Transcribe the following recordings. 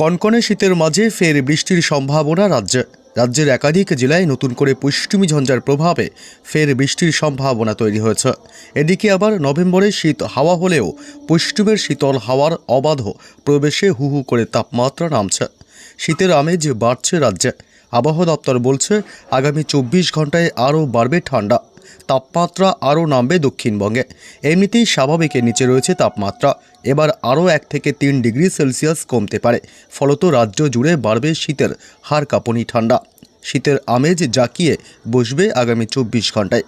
কনকনে শীতের মাঝে ফের বৃষ্টির সম্ভাবনা রাজ্যের একাধিক জেলায় নতুন করে পশ্চিমী ঝঞ্ঝার প্রভাবে ফের বৃষ্টির সম্ভাবনা তৈরি হয়েছে। এদিকে আবার নভেম্বরে শীত হাওয়া হলেও পশ্চিমের শীতল হাওয়ার অবাধ প্রবেশে হু হু করে তাপমাত্রা নামছে। শীতের আমেজ বাড়ছে রাজ্যে। আবহাওয়া দপ্তর বলছে আগামী 24 ঘন্টায় আরও বাড়বে ঠান্ডা। তাপমাত্রা আরও নামবে দক্ষিণবঙ্গে। এমনিতেই স্বাভাবিকের নিচে রয়েছে তাপমাত্রা। এবার আরও 1 থেকে 3 ডিগ্রি সেলসিয়াস কমতে পারে। ফলত রাজ্য জুড়ে বাড়বে শীতের হাড় কাঁপুনি ঠান্ডা। শীতের আমেজ জাঁকিয়ে বসবে আগামী 24 ঘন্টায়।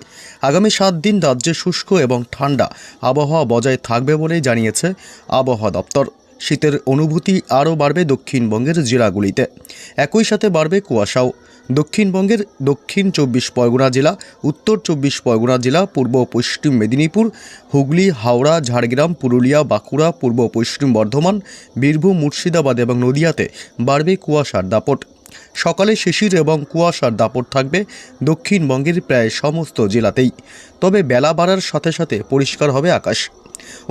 আগামী 7 দিন রাজ্যে শুষ্ক এবং ঠান্ডা আবহাওয়া বজায় থাকবে বলে জানিয়েছে আবহাওয়া দপ্তর। শীতের অনুভূতি আরও বাড়বে দক্ষিণবঙ্গের জেলাগুলিতে। একই সাথে বাড়বে কুয়াশাও। দক্ষিণবঙ্গের দক্ষিণ 24 পরগনা জেলা, উত্তর 24 পরগনা জেলা, পূর্ব পশ্চিম মেদিনীপুর, হুগলি, হাওড়া, ঝাড়গ্রাম, পুরুলিয়া, বাঁকুড়া, পূর্ব পশ্চিম বর্ধমান, বীরভূম, মুর্শিদাবাদ এবং নদিয়াতে বাড়বে কুয়াশার দাপট। সকালে শিশির এবং কুয়াশার দাপট থাকবে দক্ষিণবঙ্গের প্রায় সমস্ত জেলাতেই। তবে বেলা বাড়ার সাথে সাথে পরিষ্কার হবে আকাশ।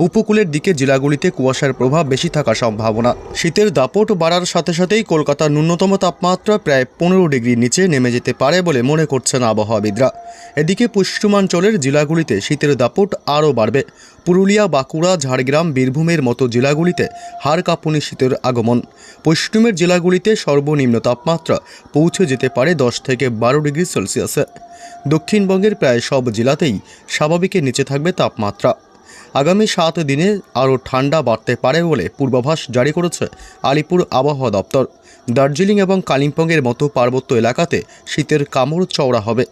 উপকূলের দিকে জেলাগুলিতে কুয়াশার প্রভাব বেশি থাকার সম্ভাবনা। শীতের দাপট বাড়ার সাথে সাথেই কলকাতার ন্যূনতম তাপমাত্রা প্রায় 15 ডিগ্রির নিচে নেমে যেতে পারে বলে মনে করছেন আবহাওয়াবিদরা। এদিকে পশ্চিমাঞ্চলের জেলাগুলিতে শীতের দাপট আরও বাড়বে। পুরুলিয়া, বাঁকুড়া, ঝাড়গ্রাম, বীরভূমের মতো জেলাগুলিতে হাড় কাঁপুনি শীতের আগমন। পশ্চিমের জেলাগুলিতে সর্বনিম্ন তাপমাত্রা পৌঁছে যেতে পারে 10 থেকে 12 ডিগ্রি সেলসিয়াসে। দক্ষিণবঙ্গের প্রায় সব জেলাতেই স্বাভাবিকের নিচে থাকবে তাপমাত্রা। আগামী 7 দিনে আরও ঠান্ডা বাড়তে পারে বলে পূর্বাভাস জারি করেছে আলিপুর আবহাওয়া দপ্তর। দার্জিলিং এবং কালিম্পংয়ের মতো পার্বত্য এলাকাতে শীতের কামড় চওড়া হবে।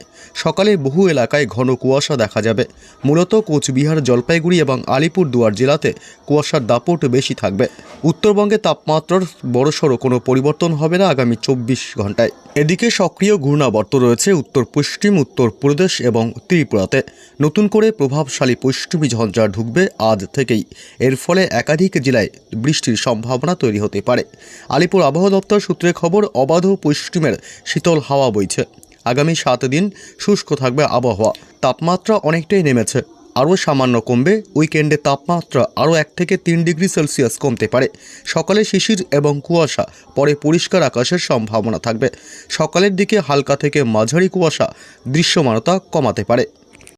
সকালে বহু এলাকায় ঘন কুয়াশা দেখা যাবে। মূলত কোচবিহার, জলপাইগুড়ি এবং আলিপুরদুয়ার জেলাতে কুয়াশার দাপট বেশি থাকবে। উত্তরবঙ্গে তাপমাত্রার বড়সড় কোনো পরিবর্তন হবে না আগামী 24 ঘন্টায়। এদিকে সক্রিয় ঘূর্ণাবর্ত রয়েছে উত্তর পশ্চিম উত্তরপ্রদেশ এবং ত্রিপুরাতে। নতুন করে প্রভাবশালী পশ্চিমী ঝঞ্ঝা ঢুকবে আজ থেকেই। এর ফলে একাধিক জেলায় বৃষ্টির সম্ভাবনা তৈরি হতে পারে। আলিপুর আবহাওয়া দপ্তর সূত্রে খবর, অবাধ পশ্চিমের শীতল হাওয়া বইছে। আগামী 7 দিন শুষ্ক থাকবে আবহাওয়া। তাপমাত্রা অনেকটাই নেমেছে, আরও সামান্য কমবে। উইকেন্ডে তাপমাত্রা আরও 1 থেকে 3 ডিগ্রি সেলসিয়াস কমতে পারে। সকালে শিশির এবং কুয়াশা, পরে পরিষ্কার আকাশের সম্ভাবনা থাকবে। সকালের দিকে হালকা থেকে মাঝারি কুয়াশা দৃশ্যমানতা কমাতে পারে।